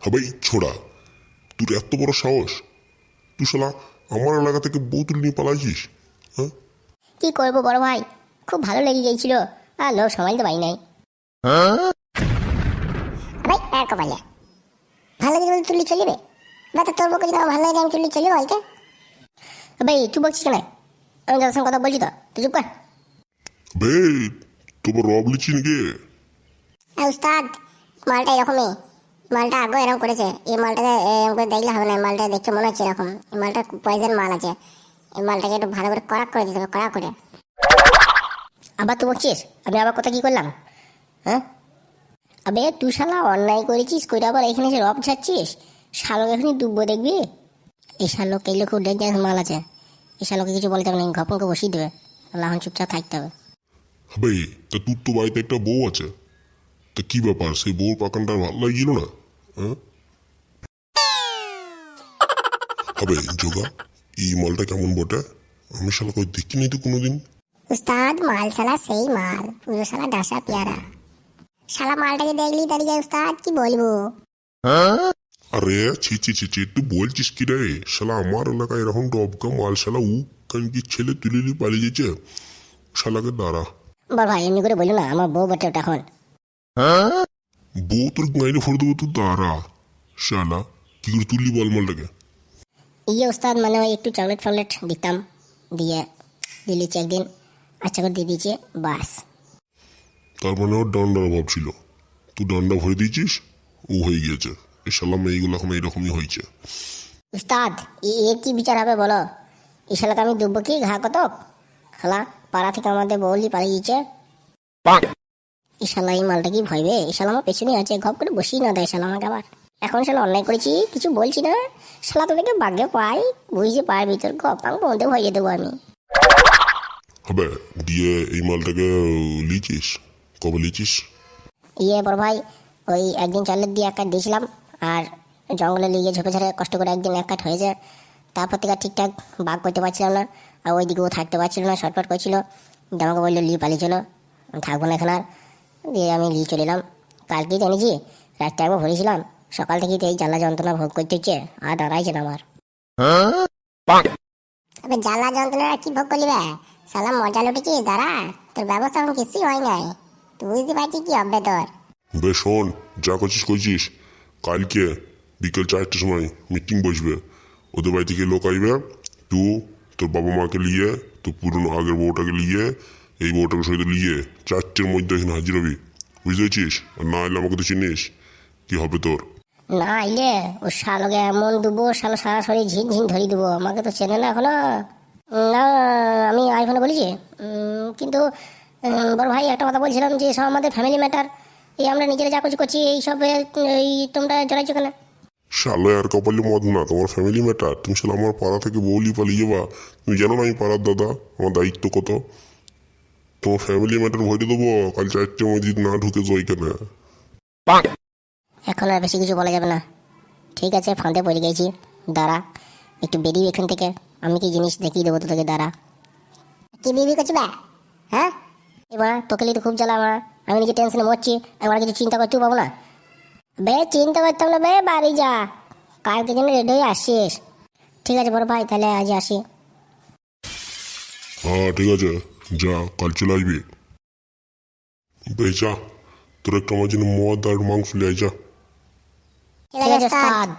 হ্যাঁ ভাই ছোড়া, তোর এত বড় সাহস, তুই শালা আমার এলাকা থেকে বউ তুলে নিয়ে পালাইছিস? হ্যাঁ, কি করবো বড় ভাই, খুব ভালো লেগে গিয়েছিল, আর লোক সামালতে পারি নাই। ভাই আর কপালে ভালো লাগে বলে তুলি চলিবে? বা তোর বউকে যদি আমার ভালো লাগে আমি তুলি চলি বলতে। ভাই তুই বলছিস কেন? আমি তোর সঙ্গে কথা বলছি তো, তুই চুপ কর। বে তোমার রব লিচি নাকি? উস্তাদ, মালটা এরকমই, মালটা আগে এরকম করেছে। এই মালটাকে এরকম করে দেখলে হবে না, মালটা দেখতে মনে হচ্ছে এরকম। এই মালটা পয়জন মাল আছে, এই মালটাকে একটু ভালো করে কড়াক করে দিতে হবে, কড়া করে। আবার তুই বলছিস আমি আবার কথা কি করলাম? হ্যাঁ, আবে তুই শালা অন্যায় করেছিস, কইরা আবার এখানে এসে রব ছাড়ছিস। শালোক এখনই ডুববো দেখবি। এই শালোক এই লোক খুব ডেঞ্জারাস মাল আছে, এই শালোকে কিছু বলতে হবে না, ঘপনকে বসিয়ে দেবে। এখন চুপচাপ থাকতে হবে। হ্যাঁ ভাই, তা তোর তো বাড়িতে একটা বউ আছে, তা কি ব্যাপার, সেই বউর পাকানটা ভালো লাগিল না? হ্যাঁ হবে যোগা, এই মালটা কেমন বটে? আমি শালা কই দেখি নাই তো কোনোদিন। উস্তাদ মাল শালা সেই মাল, পুরো শালা ডাসা পেয়ারা। শালা মালটাকে দেখলি দাঁড়িয়ে উস্তাদ কি বলবো। আরে ছি ছি ছি ছি, তুই বলছিস কি রে? শালা আমার এলাকায় এরকম ডবকা মাল শালা উ কানকি ছেলে তুলে নিয়ে পালিয়ে যেছে, শালাকে দাঁড়া। বল ভাই এমনি করে বললো না, আমার বউ বটে ওটা এখন। বউ তোর গাইলে ফোর দেবো, তুই দাঁড়া। শালা কি করে তুললি বল মালটাকে? ইয়ে উস্তাদ মানে ওই একটু চকলেট ফকলেট দিতাম, দিয়ে দিলিছি একদিন, আচ্ছা করে দিয়ে দিয়েছে বাস। তার মানে ওর ডান্ডার অভাব ছিল, তুই ডান্ডা ভরে দিয়েছিস, ও হয়ে গিয়েছে। এই শালা মেয়েগুলো এখন এইরকমই হয়েছে। উস্তাদ এর কি বিচার হবে বলো? এই শালাকে আমি ডুববো কি ঘা কত? শালা পাড়া থেকে আমাদের বৌলি পালিয়ে গিয়েছে। এই শালা এই মালটা কি ভয়বে? এই শালা আমার পেছনে আছে, ঘপ করে বসিয়ে না দেয় শালা আমাকে আবার। এখন শালা অন্যায় করেছি কিছু বলছি না, শালা তোদেরকে বাগ্যে পাই, বুঝতে পারবি তোর গপাং বলতে ভয়ে দেবো আমি। হবে দিয়ে এই মালটাকে লিচিস, কবে লিচিস? ইয়ে বড় ভাই, ওই একদিন চালের দিয়ে এক কাঠ দিয়েছিলাম, আর জঙ্গলে লিগে ঝোপে ঝাড়ে কষ্ট করে একদিন এক কাঠ হয়েছে। তারপর থেকে ঠিকঠাক বাঘ করতে পারছিলাম না, আর ওইদিকেও থাকতে পারছিল না, শর্টপাট করছিল। দিয়ে আমাকে বললো লি পালিয়ে চলো, আমি থাকবো না এখানে আর। দিয়ে আমি লি চলে এলাম। কালকেই জানিছি রাতটা একবার ভরেছিলাম, সকাল থেকেই তো এই জ্বালা যন্ত্রণা ভোগ করতে হচ্ছে, আর দাঁড়াইছে না আমার। তবে জ্বালা যন্ত্রণা কি ভোগ করলি বে? সালা মজা লুটেছি, দাঁড়া তোর ব্যবস্থা এখন কিছুই হয় নাই, তুই বুঝতে পারছিস কি হবে তোর। বে শোন, যা করছিস করছিস, কালকে বিকেল 4টার সময় মিটিং বসবে, ওদের বাড়ি থেকে লোক আসবে, তুই তোর বাবা মাকে নিয়ে, তোর পুরনো আগের বউটাকে নিয়ে, এই বউটাকে সহিত নিয়ে 4টের মধ্যে এখানে হাজির হবি, বুঝতে পেরেছিস? আর না এলে আমাকে তো চিনিস, কি হবে তোর? না আইলে ও শালকে এমন দেবো, শাল সারা শরীর ঝিন ঝিন ধরিয়ে দেবো, আমাকে তো চেনে না এখনো। না আমি আইফোনে বলেছি, কিন্তু বড় ভাই একটা কথা বলছিলাম যে সব আমাদের ফ্যামিলি ম্যাটার, এই আমরা নিজেরা যা কিছু করছি এইসব এই তোমরা জড়াইছো কেন? শালে আর কপালে মদ না, তোমার ফ্যামিলি ম্যাটার। তুমি শালা আমার পাড়া থেকে বউলি পালিয়ে যাবা, তুমি জানো না আমি পাড়ার দাদা, আমার দায়িত্ব কত। তোমার ফ্যামিলি ম্যাটার ভরে দেবো কাল 4টের মধ্যে যদি না ঢুকে যাই কেন। এখন আর বেশি কিছু বলা যাবে না, ঠিক আছে ফাঁদে পড়ে গেছি, দাঁড়া একটু বেরিয়ে এখান থেকে, আমি কি জিনিস দেখিয়ে দেবো তোকে, দাঁড়া। কি বিবি করছি বে? হ্যাঁ এবার তোকে লিয়ে তো খুব জ্বালা আমার, আমি নিজে টেনশনে মরছি, একবার কিছু চিন্তা করতেও পাবো না। বে চিন্তা করতাম না বে, বাড়ি যা, কালকে যেন রেডি হয়ে আসিস। ঠিক আছে বড় ভাই, তাহলে আজ আসি। হ্যাঁ ঠিক আছে, যা কাল চলে আসবি। বেশ যা, তোর একটা আমার জন্য মদ আর মাংস লিয়ে আয়, যা। ঠিক আছে ওস্তাদ।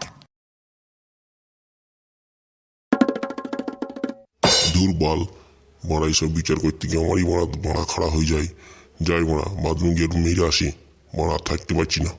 দুর্বল মারা এইসব বিচার করতে গিয়ে আমারই মারা খাড়া হয়ে যায়। যাই মারা বাথরুম গিয়ে একটু মেরে আসি, মারা থাকতে পারছি না।